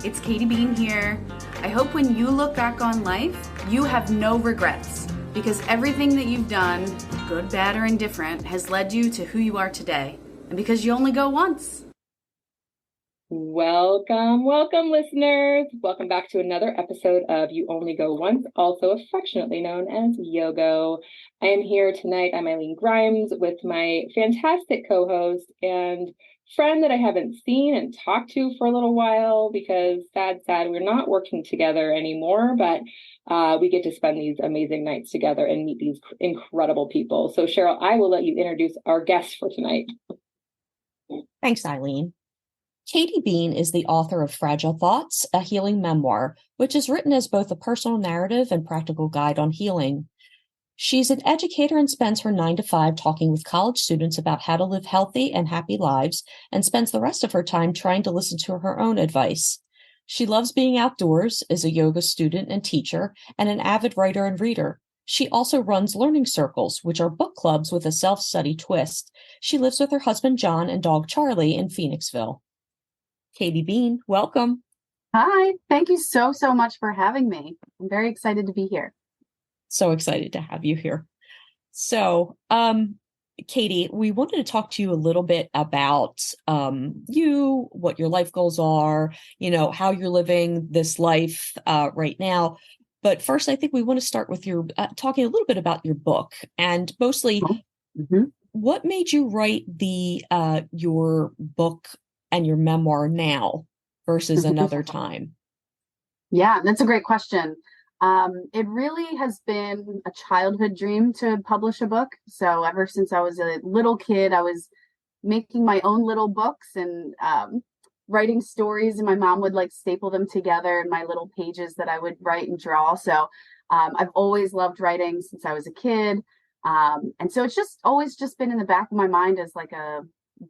It's Katie Bean here. I hope when you look back on life, you have no regrets because everything that you've done, good, bad, or indifferent, has led you to who you are today. And because you only go once. Welcome, listeners. Welcome back to another episode of You Only Go Once, also affectionately known as Yogo. I am here tonight. I'm Eileen Grimes with my fantastic co-host and friend that I haven't seen and talked to for a little while because sad, we're not working together anymore, but we get to spend these amazing nights together and meet these incredible people. So Cheryl, I will let you introduce our guest for tonight. Thanks, Eileen. Katie Bean is the author of Fragile Thoughts, a healing memoir, which is written as both a personal narrative and practical guide on healing. She's an educator and spends her 9 to 5 talking with college students about how to live healthy and happy lives, and spends the rest of her time trying to listen to her own advice. She loves being outdoors, is a yoga student and teacher, and an avid writer and reader. She also runs learning circles, which are book clubs with a self-study twist. She lives with her husband, John, and dog Charlie in Phoenixville. Katie Bean, welcome. Hi, thank you so much for having me. I'm very excited to be here. So excited to have you here. So, Katie, we wanted to talk to you a little bit about you, what your life goals are, how you're living this life right now. But first, I think we want to start with your talking a little bit about your book, and mostly what made you write your book and your memoir now versus another time? Yeah, that's a great question. It really has been a childhood dream to publish a book. So ever since I was a little kid, I was making my own little books and writing stories, and my mom would staple them together in my little pages that I would write and draw. So I've always loved writing since I was a kid. And so it's just always just been in the back of my mind as a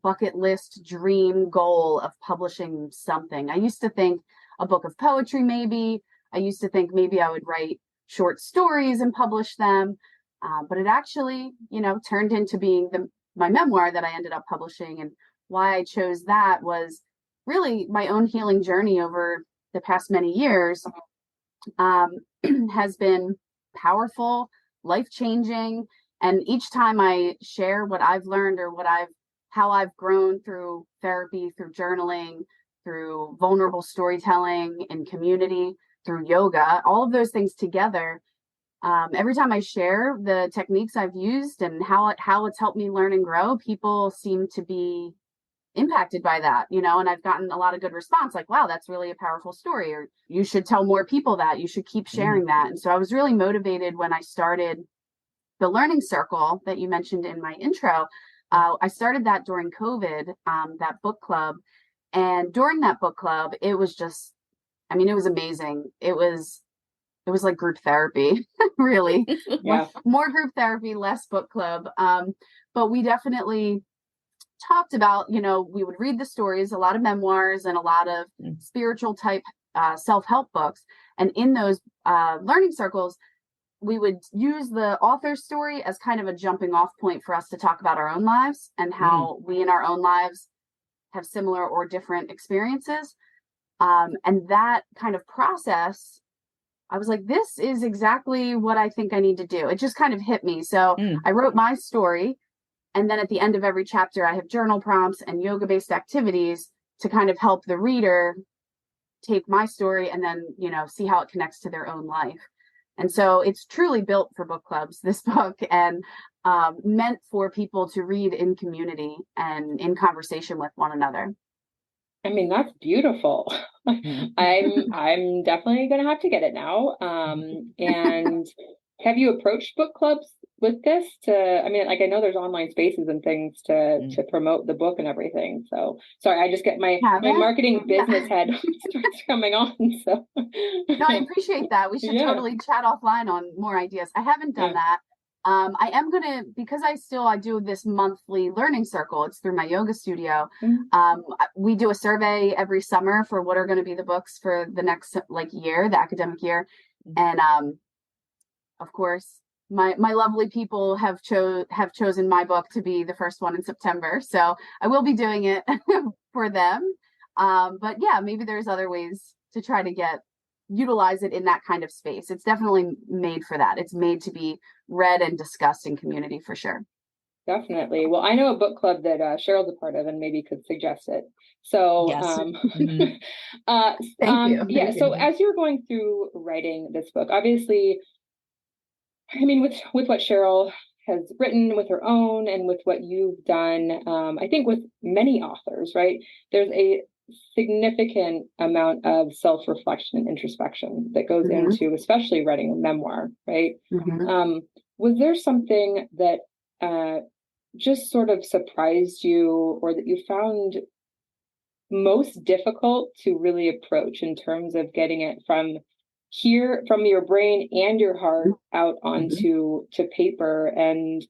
bucket list dream goal of publishing something. I used to think a book of poetry, maybe. I used to think maybe I would write short stories and publish them. But it actually, turned into being my memoir that I ended up publishing. And why I chose that was really my own healing journey over the past many years has been powerful, life-changing. And each time I share what I've learned or how I've grown through therapy, through journaling, through vulnerable storytelling and community, through yoga, all of those things together. Every time I share the techniques I've used and how it's helped me learn and grow, people seem to be impacted by that, and I've gotten a lot of good response, wow, that's really a powerful story, or you should tell more people that, you should keep sharing that. And so I was really motivated when I started the learning circle that you mentioned in my intro. I started that during COVID, that book club. And during that book club, it was just, it was amazing. It was like group therapy, really. Yeah. More group therapy, less book club. But we definitely talked about, we would read the stories, a lot of memoirs and a lot of spiritual type self-help books. And in those learning circles, we would use the author's story as kind of a jumping off point for us to talk about our own lives and how we in our own lives have similar or different experiences. And that kind of process, I was like, this is exactly what I think I need to do. It just kind of hit me. So I wrote my story. And then at the end of every chapter, I have journal prompts and yoga-based activities to kind of help the reader take my story and then, see how it connects to their own life. And so it's truly built for book clubs, this book, and meant for people to read in community and in conversation with one another. That's beautiful. I'm definitely going to have to get it now. And have you approached book clubs with this I know there's online spaces and things to promote the book and everything. So sorry, I just get my marketing business head starts coming on. So no, I appreciate that. We should totally chat offline on more ideas. I haven't done that. I am going to, because I do this monthly learning circle. It's through my yoga studio. We do a survey every summer for what are going to be the books for the next year, the academic year. And of course, my lovely people have chosen my book to be the first one in September. So I will be doing it for them. But yeah, maybe there's other ways to try to utilize it in that kind of space. It's definitely made for that. It's made to be read and discussed in community for sure. Definitely. Well, I know a book club that Cheryl's a part of and maybe could suggest it. So, Yes. Thank you. Yeah. So as you were going through writing this book, obviously, I mean, with what Cheryl has written with her own and with what you've done, I think with many authors, right, there's a significant amount of self-reflection and introspection that goes into, especially writing a memoir, right? Was there something that just sort of surprised you, or that you found most difficult to really approach in terms of getting it from your brain and your heart out onto paper? And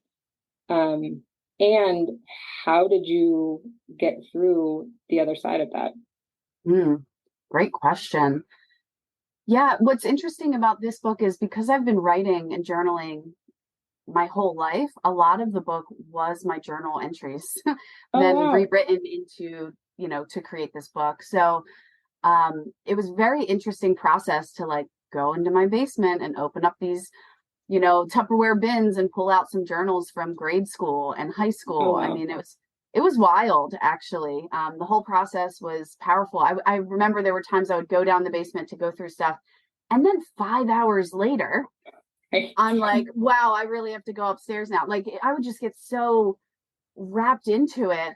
how did you get through the other side of that? Great question. Yeah, what's interesting about this book is because I've been writing and journaling my whole life, a lot of the book was my journal entries, rewritten into, to create this book. So it was a very interesting process to like go into my basement and open up these, Tupperware bins and pull out some journals from grade school and high school. I mean, it was wild, actually. The whole process was powerful. I remember there were times I would go down the basement to go through stuff, and then 5 hours later, I'm like, wow, I really have to go upstairs now. Like, I would just get so wrapped into it.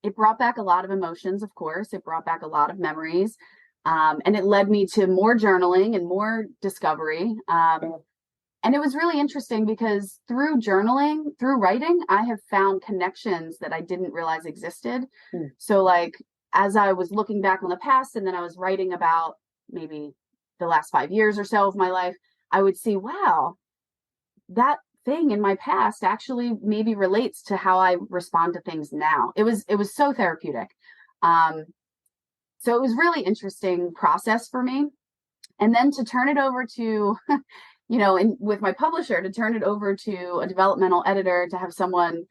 It brought back a lot of emotions, of course. It brought back a lot of memories. And it led me to more journaling and more discovery. And it was really interesting because through journaling, through writing, I have found connections that I didn't realize existed. So like, as I was looking back on the past, and then I was writing about maybe the last 5 years or so of my life, I would see, wow, that thing in my past actually maybe relates to how I respond to things now. It was so therapeutic. So it was really interesting process for me. And then to turn it over to, with my publisher, to turn it over to a developmental editor, to have someone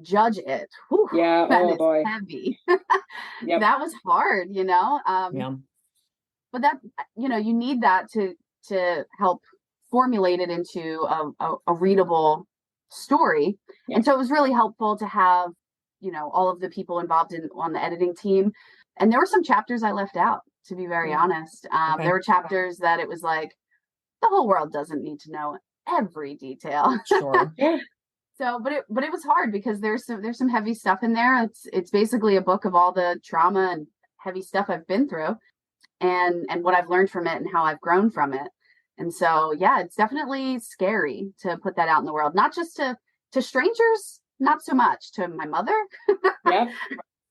judge it. Whew, that is boy. Heavy. That was hard, But that, you need that to help formulate it into a readable story. And so it was really helpful to have, all of the people involved on the editing team. And there were some chapters I left out, to be very honest. There were chapters that it was like, the whole world doesn't need to know every detail. Sure. So, but it was hard because there's some heavy stuff in there. It's basically a book of all the trauma and heavy stuff I've been through, and what I've learned from it and how I've grown from it. And so, yeah, it's definitely scary to put that out in the world, not just to strangers, not so much to my mother. A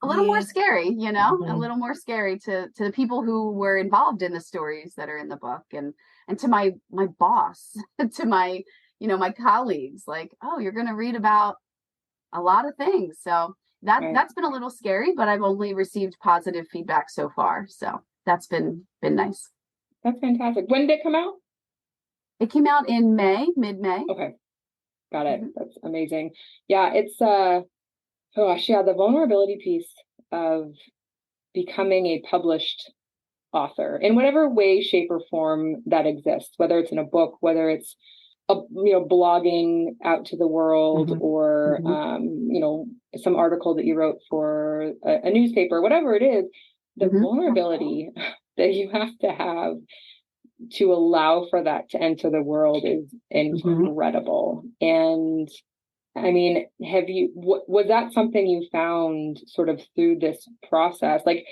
little more scary, a little more scary to the people who were involved in the stories that are in the book, and to my boss, to my, my colleagues, like, oh, you're going to read about a lot of things. So that's been a little scary, but I've only received positive feedback so far. So that's been nice. That's fantastic. When did it come out? It came out in mid-May. Okay. Got it. That's amazing. Yeah, it's the vulnerability piece of becoming a published author in whatever way, shape, or form that exists, whether it's in a book, whether it's blogging out to the world, or some article that you wrote for a newspaper, whatever it is, the vulnerability that you have to allow for that to enter the world is incredible. And I mean, was that something you found sort of through this process? Like,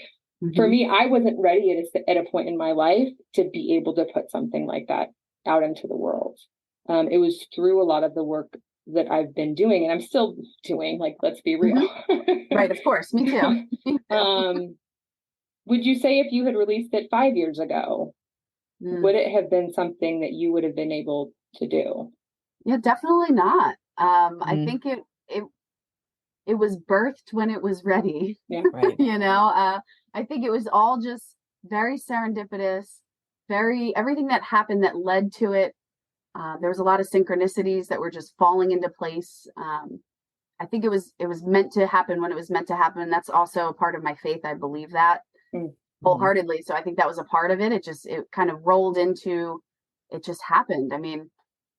for me, I wasn't ready at a point in my life to be able to put something like that out into the world. It was through a lot of the work that I've been doing, and I'm still doing, like, let's be real. Right, of course. Me too. Would you say if you had released it 5 years ago, would it have been something that you would have been able to do? Yeah, definitely not. I think it was birthed when it was ready. Yeah, right. I think it was all just very serendipitous, everything that happened that led to it. There was a lot of synchronicities that were just falling into place I think it was meant to happen when it was meant to happen. That's also a part of my faith. I believe that wholeheartedly. So I think that was a part of it. It kind of rolled into, it just happened. I mean,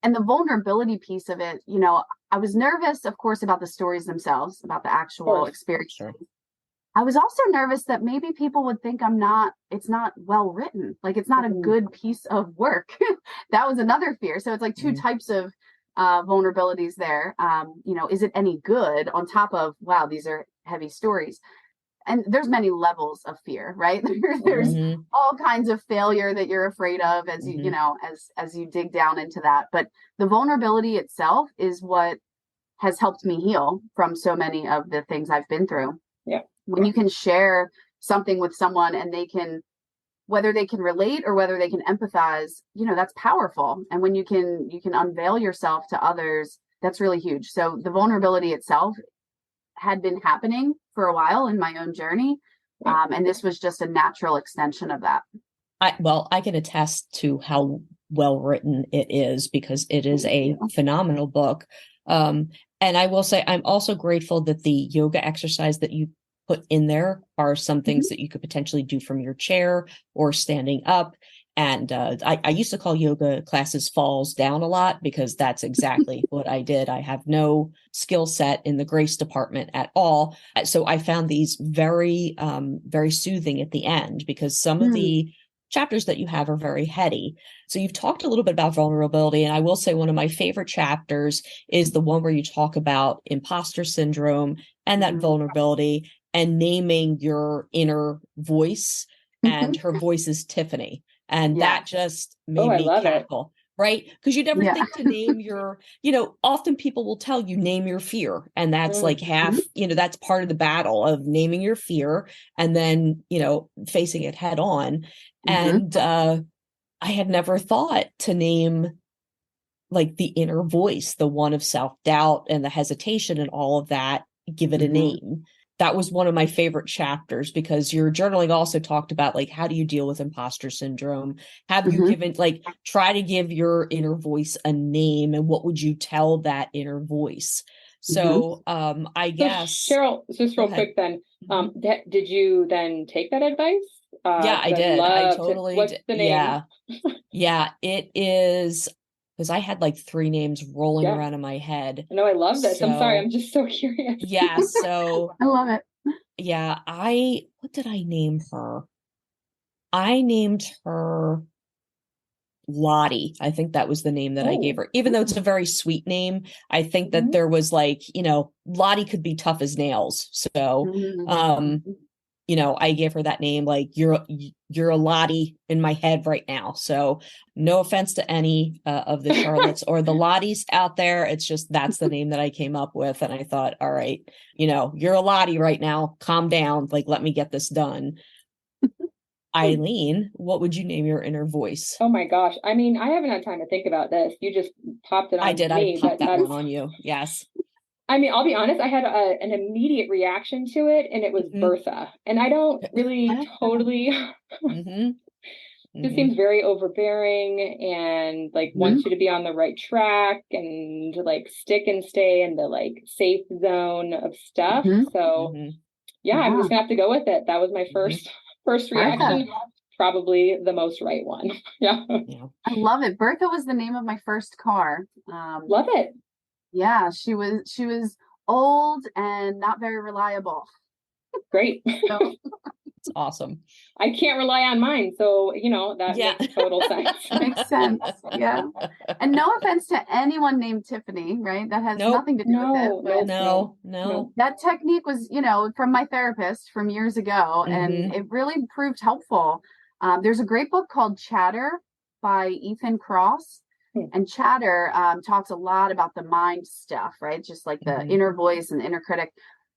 and the vulnerability piece of it, you know, I was nervous, of course, about the stories themselves, about the actual experience. Sure. I was also nervous that maybe people would think it's not well written. Like it's not a good piece of work. That was another fear. So it's like two types of vulnerabilities there. You know, is it any good on top of, wow, these are heavy stories? And there's many levels of fear, right? There's all kinds of failure that you're afraid of as you know, as you dig down into that. But the vulnerability itself is what has helped me heal from so many of the things I've been through. Yeah. When you can share something with someone and they can, whether they can relate or whether they can empathize, you know, that's powerful. And when you can unveil yourself to others, that's really huge. So the vulnerability itself had been happening for a while in my own journey. And this was just a natural extension of that. I can attest to how well written it is, because it is a phenomenal book. And I will say, I'm also grateful that the yoga exercise that you put in there are some things that you could potentially do from your chair or standing up. And I used to call yoga classes falls down a lot, because that's exactly what I did. I have no skill set in the grace department at all. So I found these very, very soothing at the end, because some of the chapters that you have are very heady. So you've talked a little bit about vulnerability. And I will say one of my favorite chapters is the one where you talk about imposter syndrome and that vulnerability and naming your inner voice. And her voice is Tiffany. And that just made me cackle, right? Because you never think to name your, you know, often people will tell you name your fear. And that's like half, you know, that's part of the battle of naming your fear and then, you know, facing it head on. And I had never thought to name like the inner voice, the one of self-doubt and the hesitation and all of that, give it a name. That was one of my favorite chapters, because your journaling also talked about like, how do you deal with imposter syndrome? Have you given, like, try to give your inner voice a name, and what would you tell that inner voice? So I guess Cheryl, just real quick then, did you then take that advice? Yeah, I did. I totally what's the name? Yeah, it is, because I had like 3 names rolling around in my head. No, I love this. I'm sorry, I'm just so curious. Yeah, so I love it. Yeah, what did I name her? I named her Lottie. I think that was the name that I gave her. Even though it's a very sweet name, I think that there was like, you know, Lottie could be tough as nails. So, you know, I gave her that name, like you're a Lottie in my head right now. So no offense to any of the Charlottes or the Lotties out there. It's just, that's the name that I came up with. And I thought, all right, you know, you're a Lottie right now. Calm down. Like, let me get this done. Eileen, what would you name your inner voice? Oh my gosh. I mean, I haven't had time to think about this. You just popped it on me. I did. I popped that one on you. Yes. I mean, I'll be honest, I had an immediate reaction to it, and it was Bertha. And I don't really totally, it seems very overbearing and like wants you to be on the right track and like stick and stay in the like safe zone of stuff. So yeah, I'm just gonna have to go with it. That was my first reaction. Probably the most right one. Yeah. I love it. Bertha was the name of my first car. Love it. Yeah, she was old and not very reliable. Great. So, it's awesome. I can't rely on mine, so you know that makes total sense. Makes sense. Yeah. And no offense to anyone named Tiffany, right? That has nothing to do with it. No. That technique was, you know, from my therapist from years ago, and it really proved helpful. There's a great book called Chatter by Ethan Kross. And Chatter talks a lot about the mind stuff, right? Just like the inner voice and inner critic.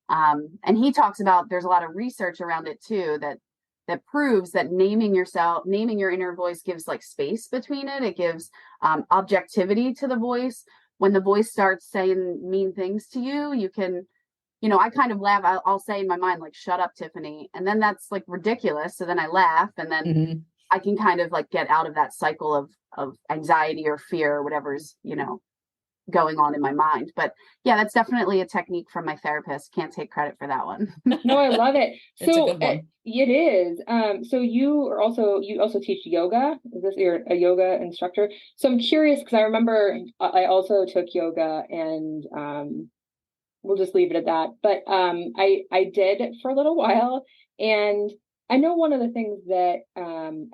And he talks about, there's a lot of research around it too, that proves that naming your inner voice gives like space between it. It gives objectivity to the voice. When the voice starts saying mean things to you, you can, you know, I kind of laugh. I'll say in my mind, like, shut up, Tiffany. And then that's like ridiculous. So then I laugh, and then I can kind of like get out of that cycle of anxiety or fear or whatever's, you know, going on in my mind. But yeah, that's definitely a technique from my therapist. Can't take credit for that one. No, I love it. It's a So good one. it is. So you also teach yoga. Is this, you're a yoga instructor? So I'm curious because I remember I also took yoga, and we'll just leave it at that. But I did for a little while, and I know one of the things that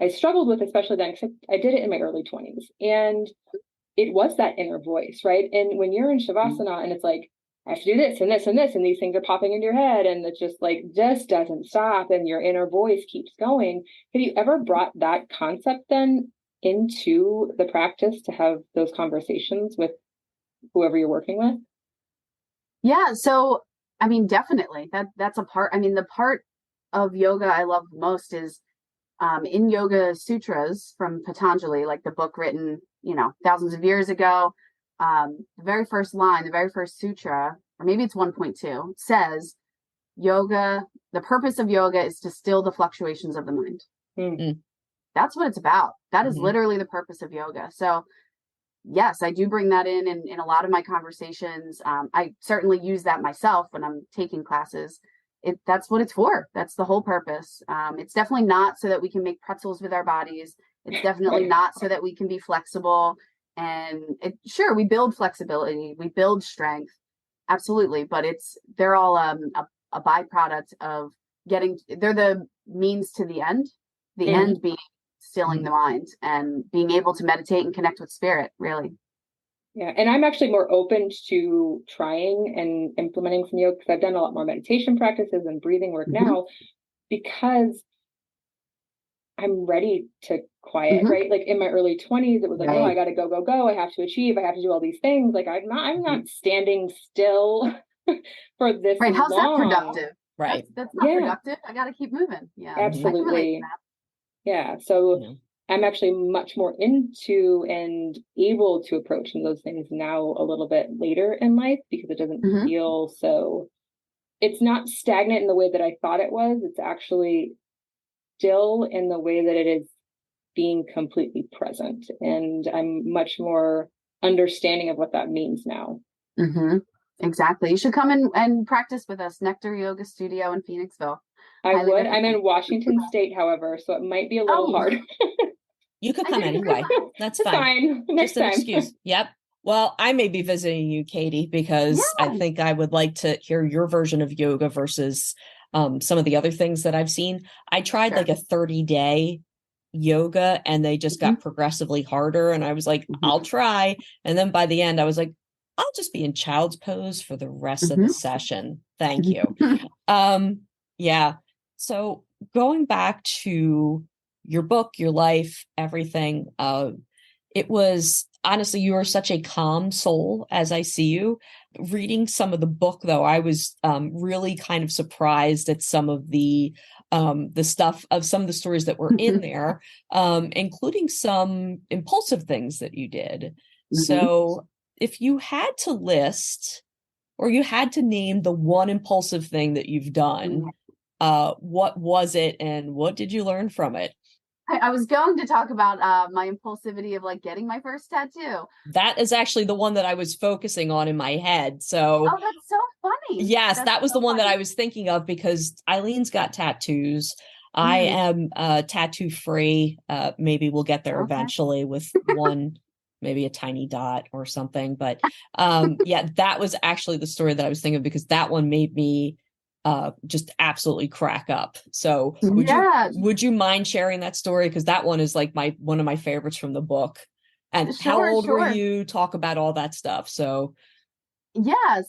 I struggled with, especially then, because I did it in my early 20s, and it was that inner voice, right? And when you're in Shavasana and it's like, I have to do this and this and this, and these things are popping into your head, and it's just doesn't stop, and your inner voice keeps going. Have you ever brought that concept then into the practice to have those conversations with whoever you're working with? Yeah. So, I mean, definitely that's a part. I mean, the part of yoga I love most is in Yoga Sutras from Patanjali, like the book written, thousands of years ago. The very first line, the very first sutra, or maybe it's 1.2, says yoga, the purpose of yoga is to still the fluctuations of the mind. Mm-hmm. That's what it's about. That is literally the purpose of yoga. So yes, I do bring that in a lot of my conversations. I certainly use that myself when I'm taking classes. That's what it's for. That's the whole purpose. It's definitely not so that we can make pretzels with our bodies. It's definitely not so that we can be flexible. And sure, we build flexibility, we build strength, absolutely. But they're all a byproduct of they're the means to the end. The end being stilling the mind and being able to meditate and connect with spirit, really. Yeah, and I'm actually more open to trying and implementing some yoga because I've done a lot more meditation practices and breathing work now, because I'm ready to quiet, right? Like in my early 20s, it was like, oh, I got to go. I have to achieve. I have to do all these things. Like I'm not standing still for this Right. How's long. that productive? Right. That's not productive. I got to keep moving. Yeah. Absolutely. Yeah. So I'm actually much more into and able to approach those things now a little bit later in life, because it doesn't feel so, it's not stagnant in the way that I thought it was. It's actually still in the way that it is being completely present. And I'm much more understanding of what that means now. Exactly. You should come in and practice with us. Nectar Yoga Studio in Phoenixville. I would. I'm in Washington State, however, so it might be a little hard. You could come anyway. That's fine. Next Just an time. excuse. Yep. Well, I may be visiting you, Katie, because I think I would like to hear your version of yoga versus some of the other things that I've seen. I tried like a 30-day yoga, and they just got progressively harder. And I was like, I'll try. And then by the end, I was like, I'll just be in child's pose for the rest of the session. Thank you. Yeah. So going back to your book, your life, everything, it was honestly, you are such a calm soul as I see you. Reading some of the book, though, I was really kind of surprised at some of the stuff of some of the stories that were in there, including some impulsive things that you did. So if you had to list, or you had to name the one impulsive thing that you've done, what was it and what did you learn from it? I was going to talk about my impulsivity of like getting my first tattoo. That is actually the one that I was focusing on in my head. So, oh, that's so funny. Yes, that was the one that I was thinking of, because Eileen's got tattoos. I am tattoo free. Maybe we'll get there eventually with one, maybe a tiny dot or something. But yeah, that was actually the story that I was thinking of, because that one made me just absolutely crack up. So would you mind sharing that story? Because that one is like one of my favorites from the book. And how old were you? Talk about all that stuff. So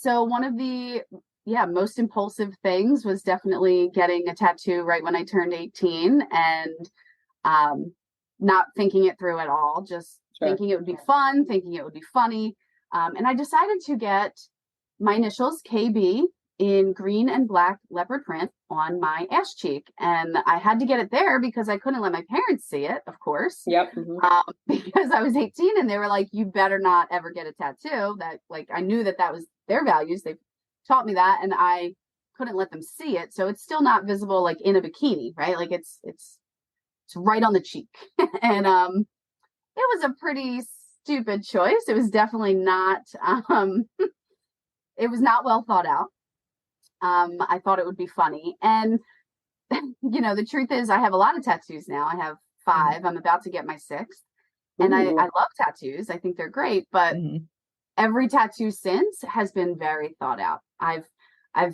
so one of the most impulsive things was definitely getting a tattoo right when I turned 18, and not thinking it through at all, just thinking it would be fun, thinking it would be funny. And I decided to get my initials KB in green and black leopard print on my ass cheek. And I had to get it there because I couldn't let my parents see it, of course. Because I was 18 and they were like, you better not ever get a tattoo. That, like, I knew that was their values. They taught me that, and I couldn't let them see it. So it's still not visible like in a bikini, right? Like it's right on the cheek. And it was a pretty stupid choice. It was definitely not, it was not well thought out. I thought it would be funny. And, the truth is I have a lot of tattoos now. I have 5. Mm-hmm. I'm about to get my 6th. And I love tattoos. I think they're great. But every tattoo since has been very thought out. I've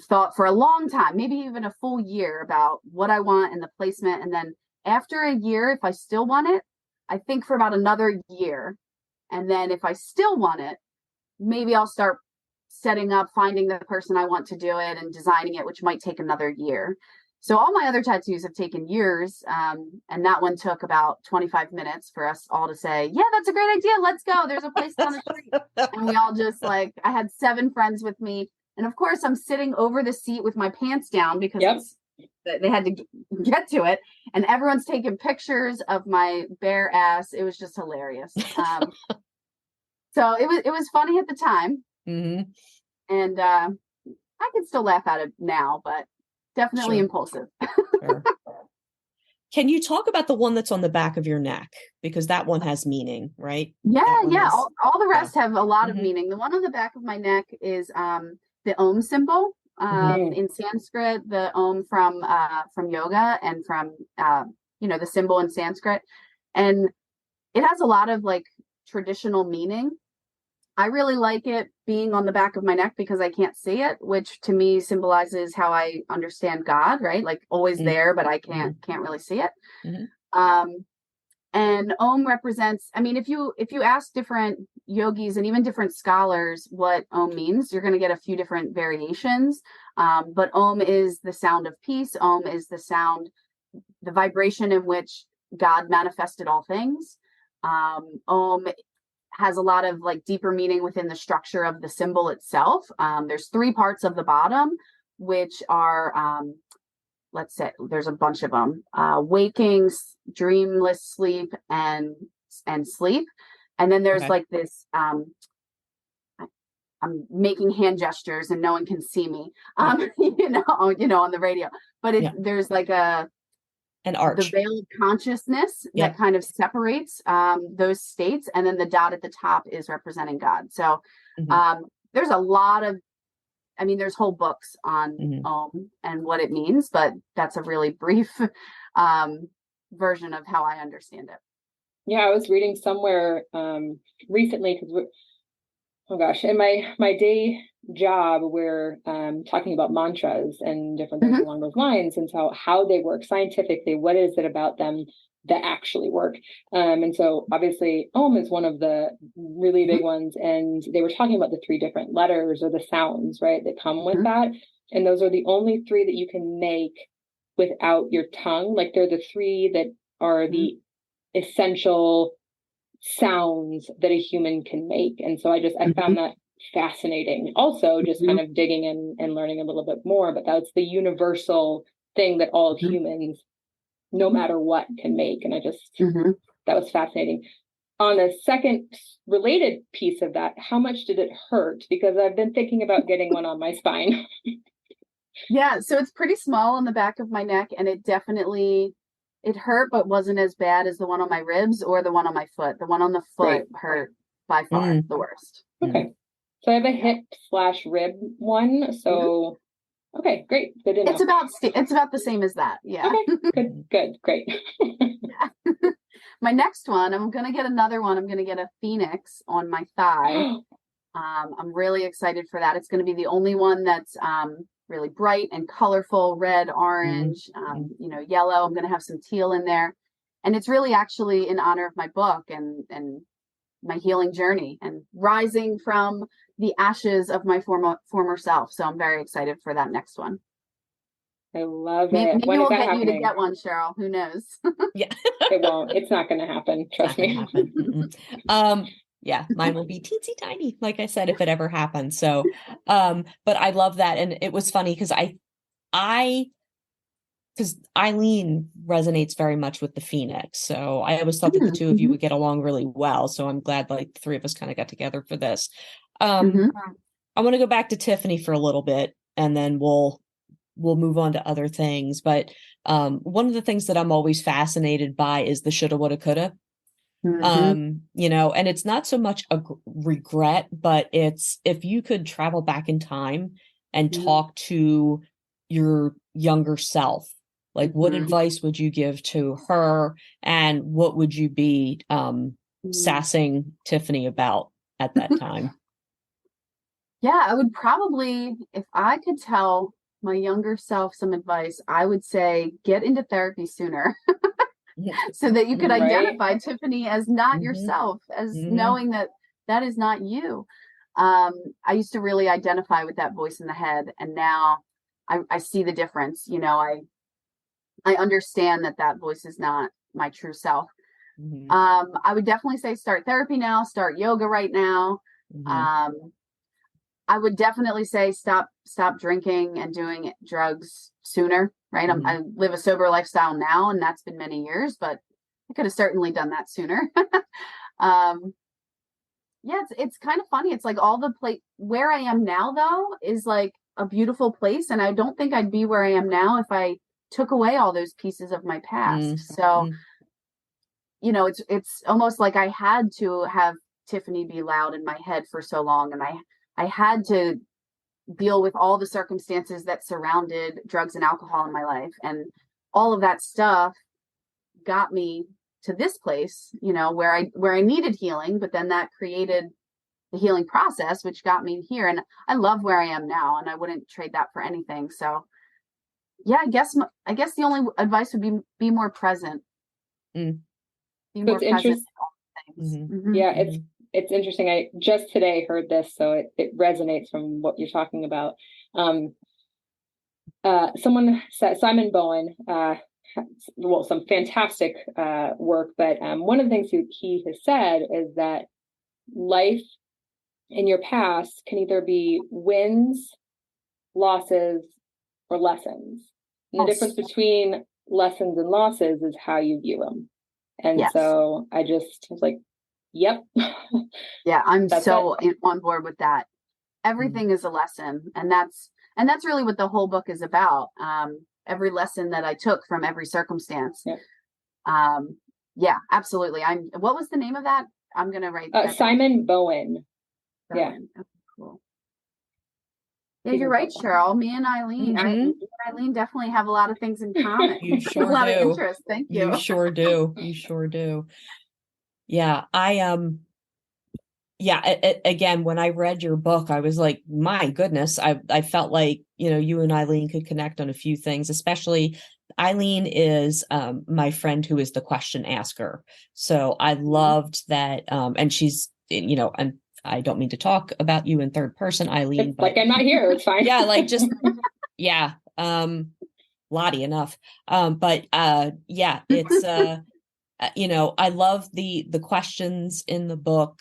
thought for a long time, maybe even a full year, about what I want and the placement. And then after a year, if I still want it, I think for about another year. And then if I still want it, maybe I'll start setting up, finding the person I want to do it and designing it, which might take another year. So all my other tattoos have taken years. And that one took about 25 minutes for us all to say, yeah, that's a great idea. Let's go. There's a place down the street. And we all just I had 7 friends with me. And of course, I'm sitting over the seat with my pants down because they had to get to it. And everyone's taking pictures of my bare ass. It was just hilarious. So it was funny at the time. Mm-hmm. And I can still laugh at it now, but definitely impulsive. Sure. Can you talk about the one that's on the back of your neck? Because that one has meaning, right? Yeah. All the rest have a lot of meaning. The one on the back of my neck is the Om symbol. In Sanskrit, the Om from yoga and from the symbol in Sanskrit, and it has a lot of traditional meaning. I really like it being on the back of my neck because I can't see it, which to me symbolizes how I understand God, right? Always there, but I can't really see it. And Om represents, if you ask different yogis and even different scholars what Om means, you're going to get a few different variations. But Om is the sound of peace. Om is the sound, the vibration in which God manifested all things. Om has a lot of deeper meaning within the structure of the symbol itself. There's 3 parts of the bottom, which are, let's say, there's a bunch of them: waking, dreamless sleep, and sleep. And then there's this. I'm making hand gestures and no one can see me, on the radio. But there's an arch, the veil of consciousness that kind of separates those states, and then the dot at the top is representing God. So there's a lot of, there's whole books on Om and what it means, but that's a really brief version of how I understand it. Yeah, I was reading somewhere recently, because in my day job, we're talking about mantras and different things along those lines, and so how they work scientifically. What is it about them that actually work? And so obviously Om is one of the really big ones, and they were talking about the 3 different letters or the sounds, right, that come with that, and those are the only 3 that you can make without your tongue. They're the 3 that are the essential sounds that a human can make. And so I found that fascinating. Also, just kind of digging in and learning a little bit more, but that's the universal thing that all humans, no matter what, can make. And I just that was fascinating. On a second related piece of that, how much did it hurt? Because I've been thinking about getting one on my spine. Yeah, so it's pretty small on the back of my neck, and it hurt, but wasn't as bad as the one on my ribs or the one on my foot. The one on the foot hurt by far the worst. Okay. So I have a hip/rib one. So, okay, great. Good to know. It's about the same as that. Yeah. Okay. Good. Great. My next one, I'm going to get another one. I'm going to get a phoenix on my thigh. I'm really excited for that. It's going to be the only one that's really bright and colorful, red, orange, yellow. I'm going to have some teal in there. And it's really actually in honor of my book and my healing journey and rising from the ashes of my former self. So I'm very excited for that next one. I love it. Maybe we'll get you to get one, Cheryl. Who knows? Yeah. It won't. It's not going to happen. Trust me. Yeah, mine will be teensy tiny, like I said, if it ever happens. So, but I love that. And it was funny because because Eileen resonates very much with the Phoenix. So I always thought that the 2 of you would get along really well. So I'm glad the 3 of us kind of got together for this. I want to go back to Tiffany for a little bit, and then we'll move on to other things. But one of the things that I'm always fascinated by is the shoulda, woulda, coulda. And it's not so much a regret, but it's if you could travel back in time and talk to your younger self, like what advice would you give to her, and what would you be sassing Tiffany about at that time? Yeah, I would probably, if I could tell my younger self some advice, I would say get into therapy sooner. So that you could identify Tiffany as not yourself, as knowing that that is not you. I used to really identify with that voice in the head, and now I see the difference. I understand that voice is not my true self. I would definitely say start therapy now, start yoga right now. I would definitely say stop drinking and doing drugs sooner, right? I live a sober lifestyle now, and that's been many years, but I could have certainly done that sooner. Yeah, it's kind of funny. It's like all the where I am now, though, is like a beautiful place, and I don't think I'd be where I am now if I took away all those pieces of my past. So, it's almost like I had to have Tiffany be loud in my head for so long, and I had to deal with all the circumstances that surrounded drugs and alcohol in my life. And all of that stuff got me to this place, where I needed healing, but then that created the healing process, which got me here. And I love where I am now, and I wouldn't trade that for anything. So yeah, I guess the only advice would be more present. Be more present. Yeah, it's interesting. I just today heard this, so it resonates from what you're talking about. Someone said, Simon Bowen, some fantastic work, but one of the things he has said is that life in your past can either be wins, losses, or lessons. And the difference between lessons and losses is how you view them. And so I just was like, yep. Yeah, I'm so on board with that. Everything is a lesson, and that's really what the whole book is about. Every lesson that I took from every circumstance. Yeah, absolutely. What was the name of that? I'm gonna write that Simon Bowen. Yeah. Okay, cool. Yeah, you're right, Cheryl. Me and Eileen definitely have a lot of things in common. You sure a lot do. of interest. Thank you. You sure do. You sure do. Yeah, again, when I read your book, I was like, my goodness, I felt like, you and Eileen could connect on a few things, especially Eileen is my friend who is the question asker. So I loved that. And she's, and I don't mean to talk about you in third person, Eileen, but like I'm not here. It's fine. Yeah, like just, yeah. Lottie enough. Yeah, it's, I love the questions in the book.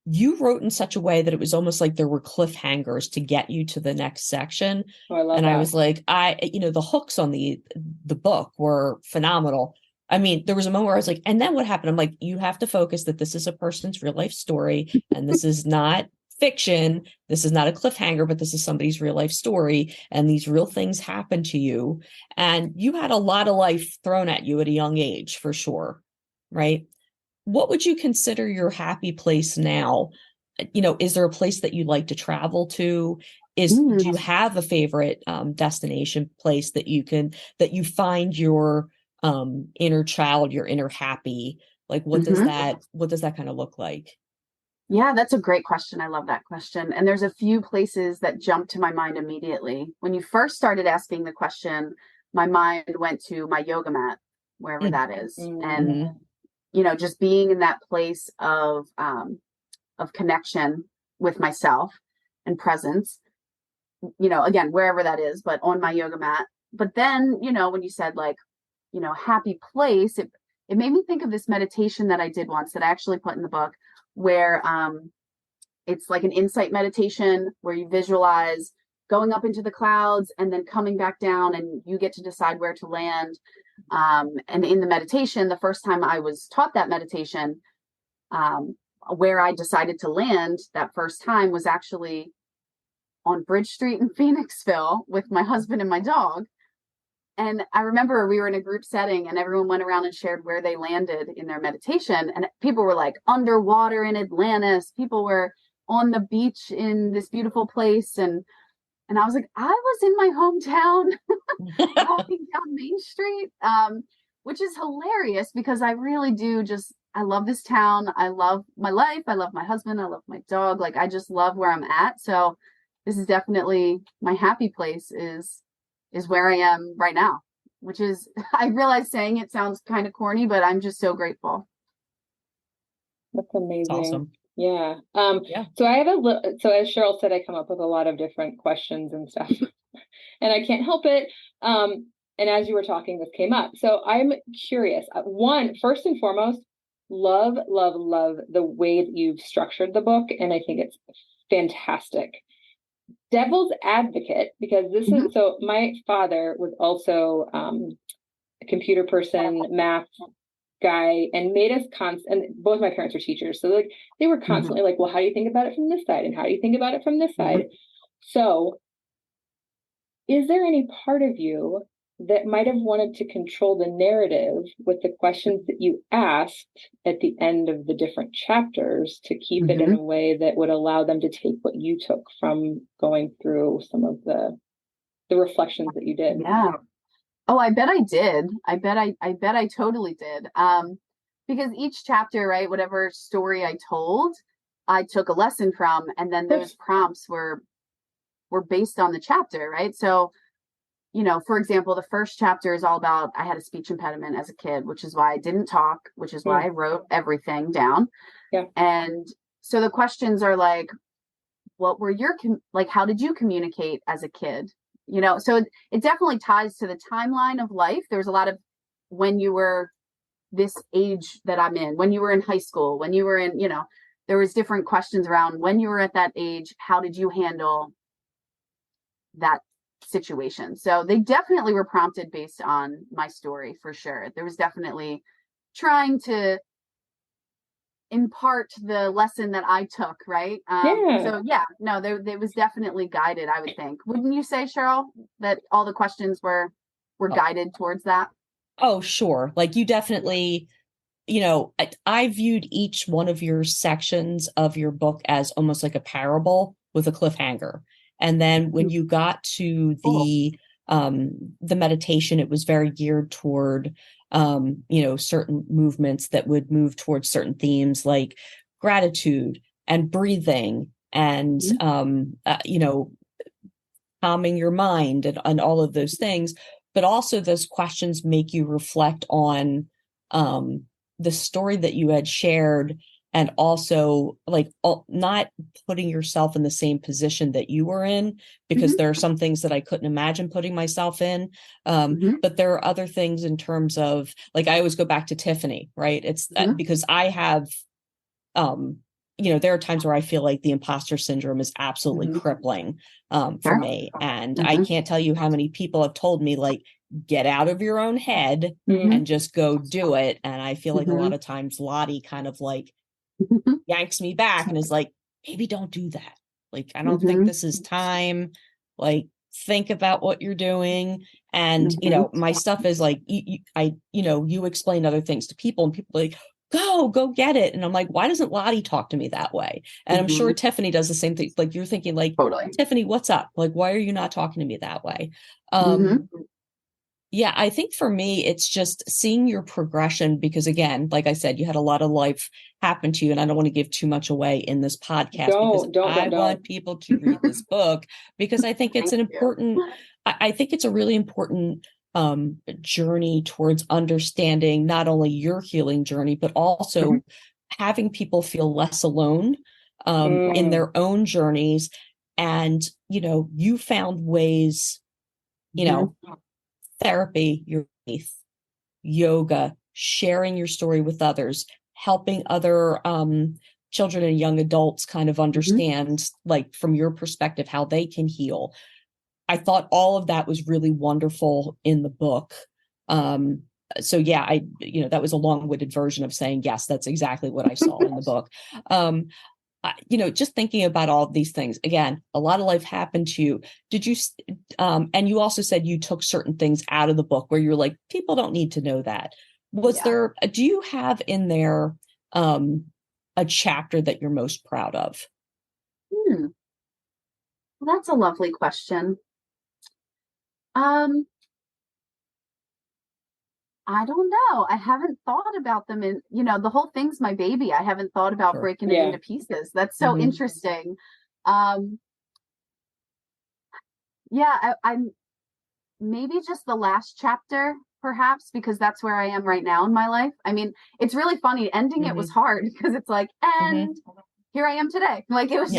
You wrote in such a way that it was almost like there were cliffhangers to get you to the next section. Oh, I love that. I was like, the hooks on the book were phenomenal. I mean, there was a moment where I was like, and then what happened? I'm like, you have to focus that this is a person's real life story, and this is not fiction. This is not a cliffhanger, but this is somebody's real life story, and these real things happen to you. And you had a lot of life thrown at you at a young age, for sure. Right? What would you consider your happy place now? Is there a place that you like to travel to? Do you have a favorite destination place that you find your inner child, your inner happy? Like, what does that kind of look like? Yeah, that's a great question. I love that question. And there's a few places that jump to my mind immediately. When you first started asking the question, my mind went to my yoga mat, wherever that is. And just being in that place of connection with myself and presence, again, wherever that is, but on my yoga mat. But then, when you said like, happy place, it made me think of this meditation that I did once that I actually put in the book, where it's like an insight meditation where you visualize going up into the clouds and then coming back down, and you get to decide where to land. And in the meditation, the first time I was taught that meditation, where I decided to land that first time was actually on Bridge Street in Phoenixville with my husband and my dog. And I remember we were in a group setting and everyone went around and shared where they landed in their meditation. And people were like underwater in Atlantis. People were on the beach in this beautiful place. And I was like, I was in my hometown walking down Main Street, which is hilarious because I really do I love this town. I love my life. I love my husband. I love my dog. Like, I just love where I'm at. So this is definitely my happy place is where I am right now, which is, I realize saying it sounds kind of corny, but I'm just so grateful. That's amazing. That's awesome. Yeah. Yeah. So I have so as Cheryl said, I come up with a lot of different questions and stuff and I can't help it. And as you were talking, this came up. So I'm curious. One, first and foremost, love the way that you've structured the book. And I think it's fantastic. Devil's advocate, because this is, so my father was also a computer person, math guy, and made us and both my parents were teachers. So like they were constantly like, well, how do you think about it from this side? And how do you think about it from this side? So is there any part of you that might have wanted to control the narrative with the questions that you asked at the end of the different chapters to keep it in a way that would allow them to take what you took from going through some of the reflections that you did? Yeah. Oh, I bet I did. I bet I totally did. Because each chapter, right, whatever story I told, I took a lesson from, and then those prompts were based on the chapter, right? So, you know, for example, the first chapter is all about, I had a speech impediment as a kid, which is why I didn't talk, which is why I wrote everything down. Yeah. And so the questions are like, what were your, like, how did you communicate as a kid? You know, so it definitely ties to the timeline of life. There's a lot of when you were this age that I'm in, when you were in high school, when you were in, you know, there was different questions around when you were at that age, how did you handle that situation? So they definitely were prompted based on my story, for sure. There was definitely trying to impart the lesson that I took, right? So yeah, no, there was definitely guided, I would think. Wouldn't you say, Cheryl, that all the questions were guided towards that? Oh, sure. Like you definitely, you know, I viewed each one of your sections of your book as almost like a parable with a cliffhanger. And then when you got to the meditation, it was very geared toward you know, certain movements that would move towards certain themes like gratitude and breathing and you know, calming your mind and all of those things. But also those questions make you reflect on the story that you had shared, and also like not putting yourself in the same position that you were in, because there are some things that I couldn't imagine putting myself in. But there are other things in terms of, like, I always go back to Tiffany, right? It's because I have, you know, there are times where I feel like the imposter syndrome is absolutely crippling for me. And I can't tell you how many people have told me, like, get out of your own head and just go do it. And I feel like a lot of times Lottie kind of like yanks me back and is like, maybe don't do that. Like, I don't think this is time. Like, think about what you're doing. And, you know, my stuff is like, you know, you explain other things to people and people are like, go get it. And I'm like, why doesn't Lottie talk to me that way? And I'm sure Tiffany does the same thing. Like, you're thinking like, totally. Tiffany, what's up? Like, why are you not talking to me that way? Yeah, I think for me, it's just seeing your progression, because again, like I said, you had a lot of life happen to you, and I don't want to give too much away in this podcast I want people to read this book, because I think it's an important, I think it's a really important journey towards understanding not only your healing journey, but also having people feel less alone in their own journeys. And, you know, you found ways, you know, therapy, your faith, yoga, sharing your story with others, helping other children and young adults kind of understand, like, from your perspective, how they can heal. I thought all of that was really wonderful in the book. So yeah, you know, that was a long-winded version of saying, yes, that's exactly what I saw in the book. just thinking about all of these things, again, a lot of life happened to you. Did you, and you also said you took certain things out of the book where you're like, people don't need to know that. Do you have in there a chapter that you're most proud of? Well, that's a lovely question. I don't know. I haven't thought about them in, the whole thing's my baby. I haven't thought about breaking it into pieces. That's so interesting. I'm maybe just the last chapter, perhaps, because that's where I am right now in my life. I mean, it's really funny. Ending it was hard because it's like, and here I am today. Like it was,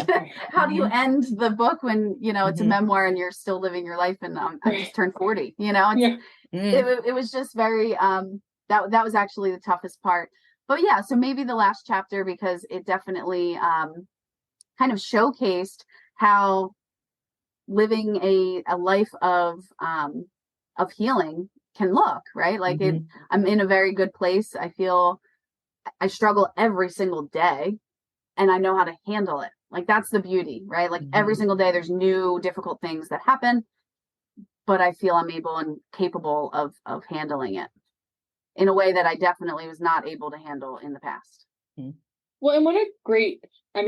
how do you end the book when, it's a memoir and you're still living your life and I just turned 40, It was just very, that was actually the toughest part. But yeah, so maybe the last chapter, because it definitely kind of showcased how living a life of healing can look, right? Like I'm in a very good place. I feel I struggle every single day and I know how to handle it. Like that's the beauty, right? Like every single day there's new difficult things that happen, but I feel I'm able and capable of handling it in a way that I definitely was not able to handle in the past. Well, and what a great, I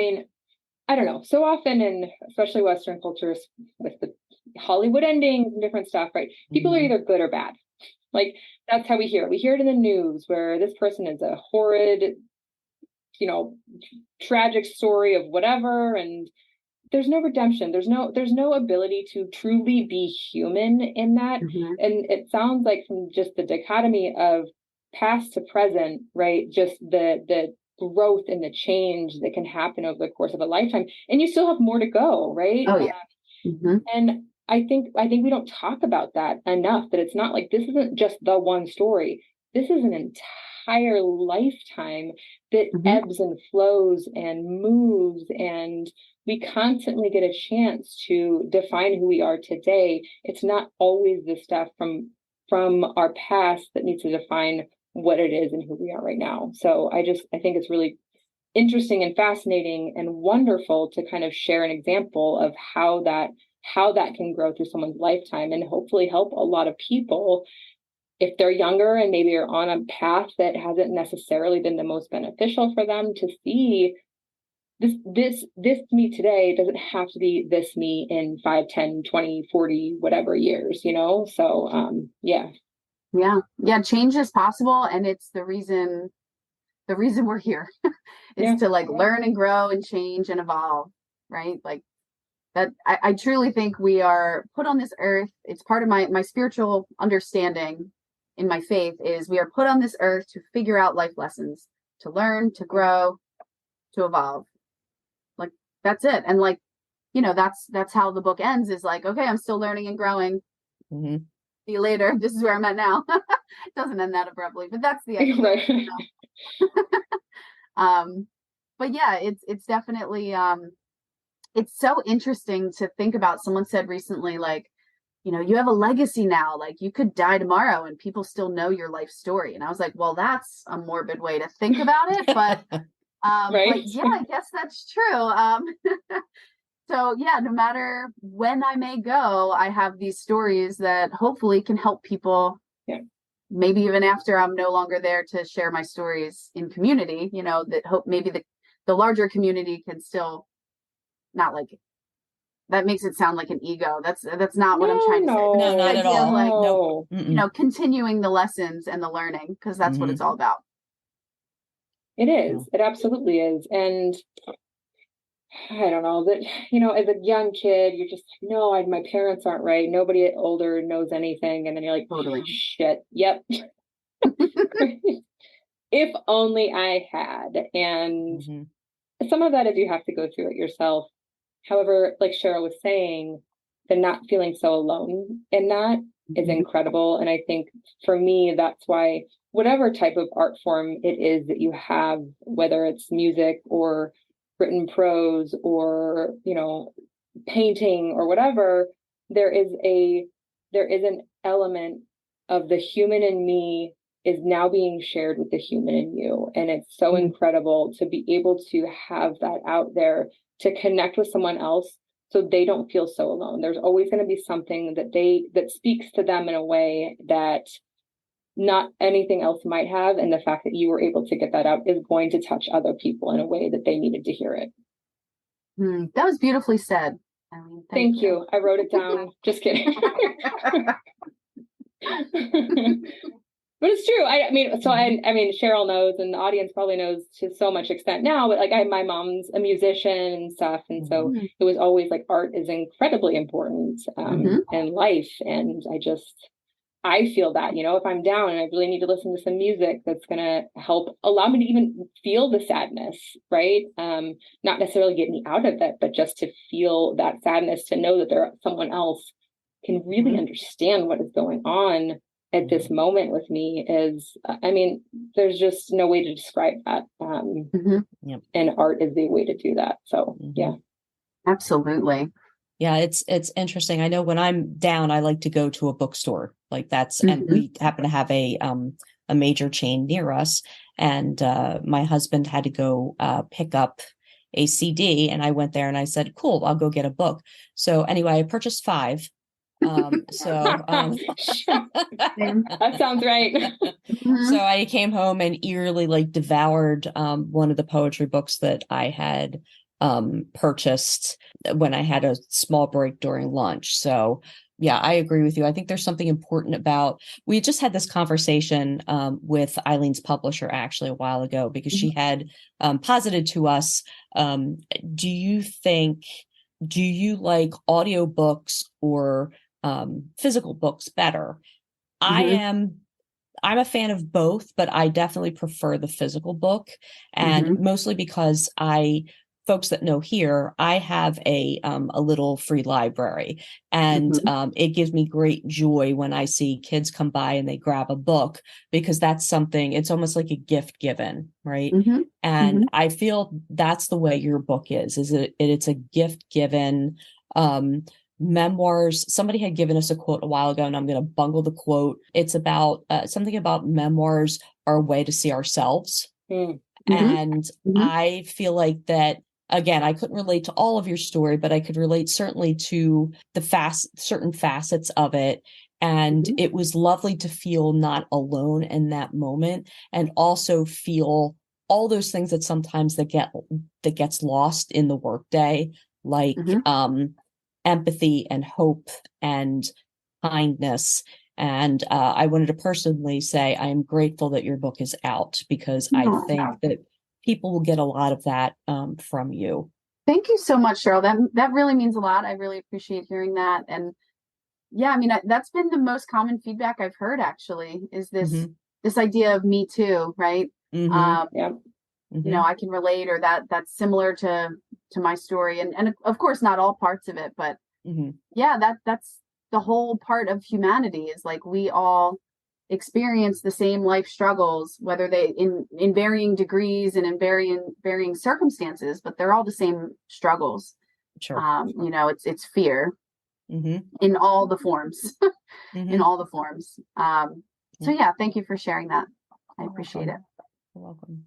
don't know, so often in especially Western cultures with the Hollywood endings and different stuff, right? People are either good or bad. Like that's how we hear it. We hear it in the news where this person is a horrid, tragic story of whatever, and there's no redemption. There's no ability to truly be human in that. And it sounds like from just the dichotomy of past to present, right? Just the growth and the change that can happen over the course of a lifetime, and you still have more to go, right? Oh yeah. And I think we don't talk about that enough, that it's not like this isn't just the one story. This is an entire lifetime that ebbs and flows and moves, and we constantly get a chance to define who we are today. It's not always the stuff from our past that needs to define what it is and who we are right now. So I think it's really interesting and fascinating and wonderful to kind of share an example of how that can grow through someone's lifetime and hopefully help a lot of people if they're younger and maybe are on a path that hasn't necessarily been the most beneficial for them, to see this me today doesn't have to be this me in 5, 10, 20, 40, whatever years, So Yeah, change is possible, and it's the reason we're here is to like learn and grow and change and evolve, right? Like that I truly think we are put on this earth. It's part of my spiritual understanding in my faith is we are put on this earth to figure out life lessons, to learn, to grow, to evolve. Like that's it. And like, that's how the book ends, is like, okay, I'm still learning and growing. See you later. This is where I'm at now. It doesn't end that abruptly, but that's the idea. Right. But yeah, it's definitely it's so interesting to think about. Someone said recently, like, you have a legacy now, like you could die tomorrow and people still know your life story. And I was like, well, that's a morbid way to think about it, but right. but yeah, I guess that's true. So yeah, no matter when I may go, I have these stories that hopefully can help people. Yeah. Maybe even after I'm no longer there to share my stories in community, that hope maybe the larger community can still, not like that makes it sound like an ego. That's not what I'm trying to say. No, not at all. Like, continuing the lessons and the learning, because that's what it's all about. It is. It absolutely is. And I don't know that, as a young kid, you're just, no, my parents aren't right. Nobody older knows anything. And then you're like, totally. Shit. Yep. If only I had. And some of that is you have to go through it yourself. However, like Cheryl was saying, the not feeling so alone in that is incredible. And I think for me, that's why whatever type of art form it is that you have, whether it's music or written prose or, painting or whatever, there is an element of the human in me is now being shared with the human in you. And it's so incredible to be able to have that out there, to connect with someone else so they don't feel so alone. There's always going to be something that speaks to them in a way that not anything else might have. And the fact that you were able to get that out is going to touch other people in a way that they needed to hear it. That was beautifully said. Eileen, thank you. I wrote it down. Just kidding. But it's true. I mean, Cheryl knows, and the audience probably knows to so much extent now, but like my mom's a musician and stuff. And so it was always like art is incredibly important in life. And I feel that, if I'm down and I really need to listen to some music that's going to help allow me to even feel the sadness, right? Not necessarily get me out of it, but just to feel that sadness, to know that someone else can really understand what is going on at this moment with me is, there's just no way to describe that. And art is the way to do that. So, yeah. Absolutely. Yeah, it's interesting. I know when I'm down, I like to go to a bookstore. Like that's, and we happen to have a major chain near us. And my husband had to go pick up a CD, and I went there and I said, "Cool, I'll go get a book." So anyway, I purchased 5. That sounds right. So I came home and eerily devoured one of the poetry books that I had purchased when I had a small break during lunch. So yeah, I agree with you. I think there's something important about, we just had this conversation with Eileen's publisher actually a while ago, because she had posited to us, do you like audiobooks or physical books better? I'm a fan of both, but I definitely prefer the physical book, and mostly because folks that know here, I have a little free library, and it gives me great joy when I see kids come by and they grab a book, because that's something, it's almost like a gift given, right? And I feel that's the way your book is it's a gift given. Memoirs, somebody had given us a quote a while ago, and I'm going to bungle the quote. It's about something about memoirs are a way to see ourselves. And I feel like that, again, I couldn't relate to all of your story, but I could relate certainly to certain facets of it. And it was lovely to feel not alone in that moment, and also feel all those things that sometimes that gets lost in the workday, like empathy and hope and kindness. And I wanted to personally say I am grateful that your book is out, because I think that people will get a lot of that from you. Thank you so much, Cheryl. That really means a lot. I really appreciate hearing that. And yeah, that's been the most common feedback I've heard, actually, is this idea of me too, right? I can relate, or that's similar to my story, and of course not all parts of it, but that's the whole part of humanity, is like we all experience the same life struggles, whether they in varying degrees and in varying circumstances, but they're all the same struggles. Sure. It's fear in all the forms. In all the forms. So yeah, thank you for sharing that. I appreciate it. You're welcome.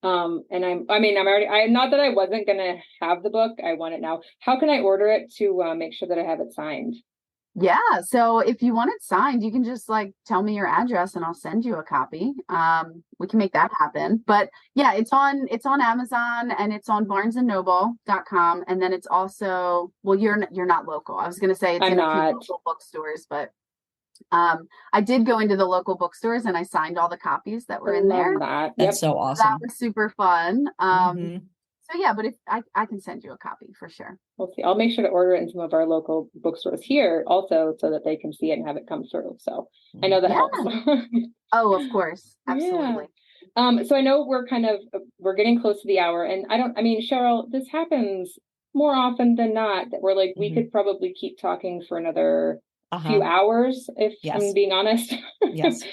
And I'm not that I wasn't gonna have the book. I want it now. How can I order it to make sure that I have it signed? Yeah, so if you want it signed, you can just tell me your address and I'll send you a copy. We can make that happen. But yeah, it's on Amazon, and it's on barnesandnoble.com, and then it's also, well, you're not local. I was going to say it's in a few local bookstores, but I did go into the local bookstores and I signed all the copies that were in there. That's so awesome. That was super fun. So yeah, but if I can send you a copy for sure. We'll see. I'll make sure to order it in some of our local bookstores here also, so that they can see it and have it come through. So I know that helps. Oh, of course. Absolutely. Yeah. So I know we're getting close to the hour, and Cheryl, this happens more often than not, that we're like, we could probably keep talking for another few hours, if I'm being honest. Yes.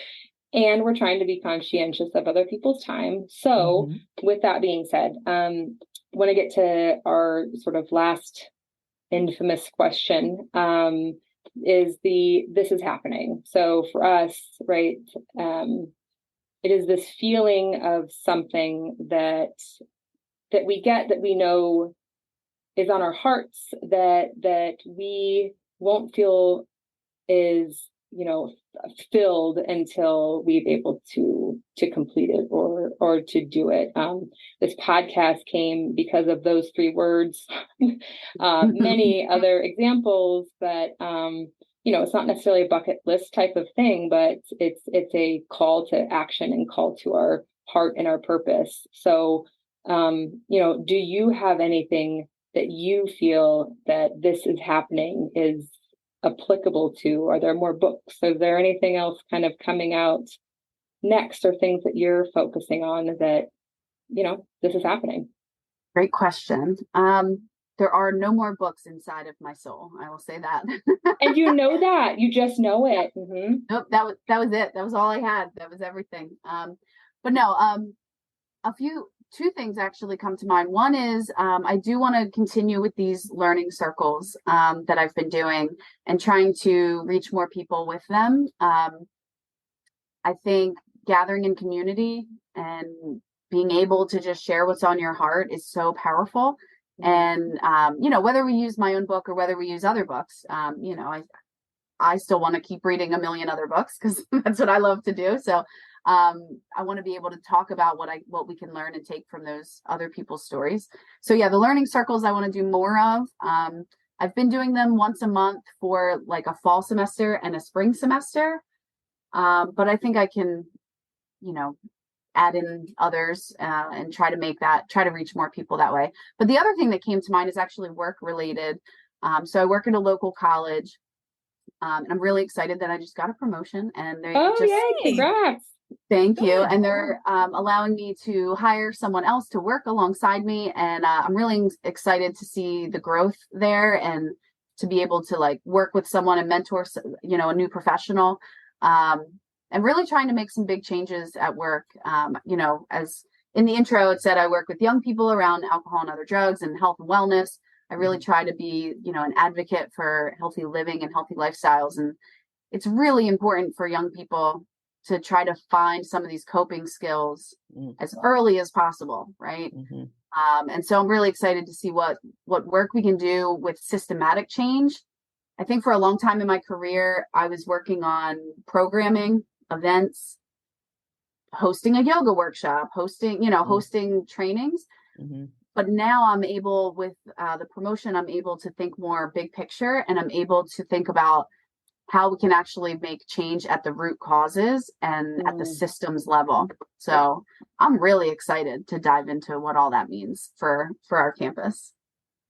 And we're trying to be conscientious of other people's time. So with that being said, when I get to our sort of last infamous question, is this is happening. So for us, right, it is this feeling of something that we get, that we know is on our hearts, that we won't feel is, filled until we've able to complete it or to do it. This podcast came because of those three words. Many other examples, but it's not necessarily a bucket list type of thing, but it's a call to action and call to our heart and our purpose. So, do you have anything that you feel that this is happening is applicable to? Are there more books? Is there anything else kind of coming out next, or things that you're focusing on that, this is happening? Great question. There are no more books inside of my soul. I will say that. And that, you just know it. Mm-hmm. Nope. That was it. That was all I had. That was everything. But no, two things actually come to mind. One is I do want to continue with these learning circles that I've been doing and trying to reach more people with them. I think gathering in community and being able to just share what's on your heart is so powerful. And, whether we use my own book or whether we use other books, I still want to keep reading a million other books because that's what I love to do. So I want to be able to talk about what we can learn and take from those other people's stories. So yeah, the learning circles I want to do more of. I've been doing them once a month for like a fall semester and a spring semester. But I think I can, add in others and try to reach more people that way. But the other thing that came to mind is actually work related. So I work at a local college. And I'm really excited that I just got a promotion, and yay, congrats. Thank you. And they're allowing me to hire someone else to work alongside me. And I'm really excited to see the growth there and to be able to work with someone and mentor, a new professional. And really trying to make some big changes at work. As in the intro, it said I work with young people around alcohol and other drugs and health and wellness. I really try to be, an advocate for healthy living and healthy lifestyles. And it's really important for young people to try to find some of these coping skills as early as possible, right? And so I'm really excited to see what work we can do with systematic change. I think for a long time in my career, I was working on programming, events, hosting a yoga workshop, hosting trainings. But now I'm able, with the promotion, I'm able to think more big picture, and I'm able to think about how we can actually make change at the root causes and at the systems level. So I'm really excited to dive into what all that means for our campus.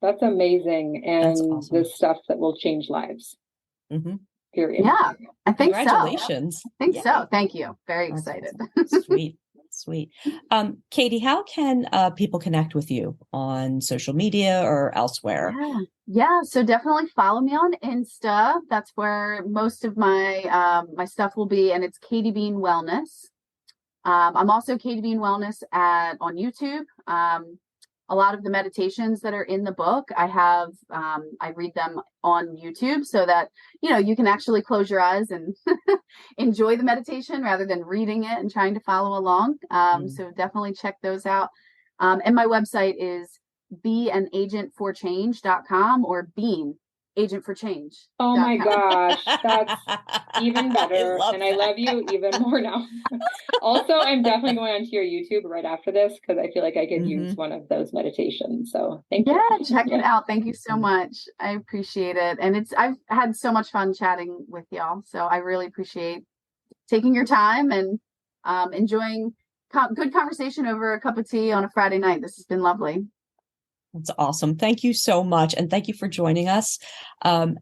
That's amazing. And that's awesome. The stuff that will change lives. Period. Yeah, I think Congratulations. So. I think so. Thank you. Very excited. Sweet. Katie, how can people connect with you on social media or elsewhere? Yeah. So definitely follow me on Insta. That's where most of my my stuff will be, and it's Katie Bean Wellness. I'm also Katie Bean Wellness on YouTube. A lot of the meditations that are in the book, I read them on YouTube so that, you can actually close your eyes and enjoy the meditation rather than reading it and trying to follow along. So definitely check those out. And my website is beanagentforchange.com or Bean Agent for Change. Oh my gosh, that's even better. I love you even more now. Also, I'm definitely going onto your YouTube right after this because I feel like I could use one of those meditations. So thank you. Yeah, check it out. Thank you so much. I appreciate it. And I've had so much fun chatting with y'all. So I really appreciate taking your time and enjoying good conversation over a cup of tea on a Friday night. This has been lovely. That's awesome. Thank you so much. And thank you for joining us.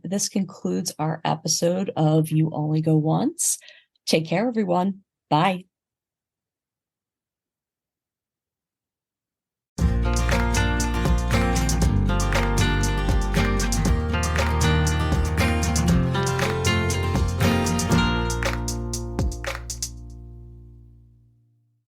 This concludes our episode of You Only Go Once. Take care, everyone. Bye.